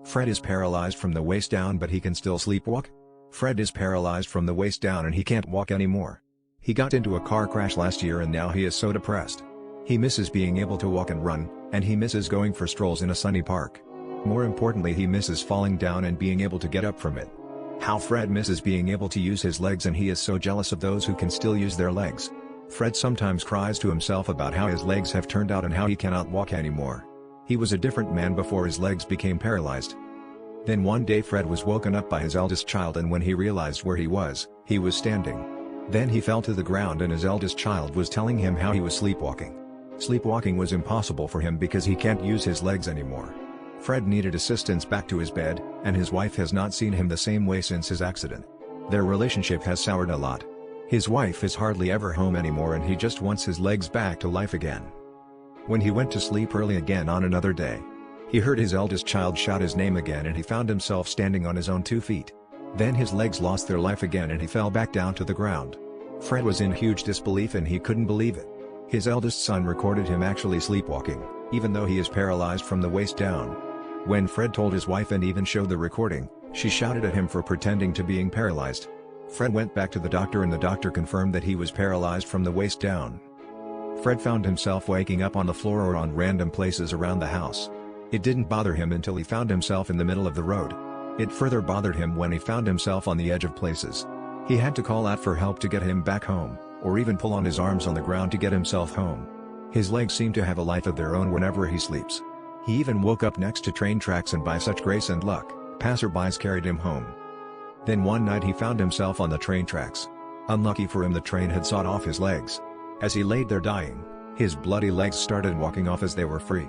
Fred is paralyzed from the waist down but he can still sleepwalk? Fred is paralyzed from the waist down and he can't walk anymore. He got into a car crash last year and now he is so depressed. He misses being able to walk and run, and he misses going for strolls in a sunny park. More importantly, he misses falling down and being able to get up from it. How Fred misses being able to use his legs, and he is so jealous of those who can still use their legs. Fred sometimes cries to himself about how his legs have turned out and how he cannot walk anymore. He was a different man before his legs became paralyzed. Then one day Fred was woken up by his eldest child, and when he realized where he was standing. Then he fell to the ground and his eldest child was telling him how he was sleepwalking. Sleepwalking was impossible for him because he can't use his legs anymore. Fred needed assistance back to his bed, and his wife has not seen him the same way since his accident. Their relationship has soured a lot. His wife is hardly ever home anymore and he just wants his legs back to life again. When he went to sleep early again on another day, he heard his eldest child shout his name again and he found himself standing on his own 2 feet. Then his legs lost their life again and he fell back down to the ground. Fred was in huge disbelief and he couldn't believe it. His eldest son recorded him actually sleepwalking, even though he is paralyzed from the waist down. When Fred told his wife and even showed the recording, she shouted at him for pretending to being paralyzed. Fred went back to the doctor and the doctor confirmed that he was paralyzed from the waist down. Fred found himself waking up on the floor or on random places around the house. It didn't bother him until he found himself in the middle of the road. It further bothered him when he found himself on the edge of places. He had to call out for help to get him back home, or even pull on his arms on the ground to get himself home. His legs seem to have a life of their own whenever he sleeps. He even woke up next to train tracks and by such grace and luck, passerbys carried him home. Then one night he found himself on the train tracks. Unlucky for him, the train had sawed off his legs. As he laid there dying, his bloody legs started walking off as they were free.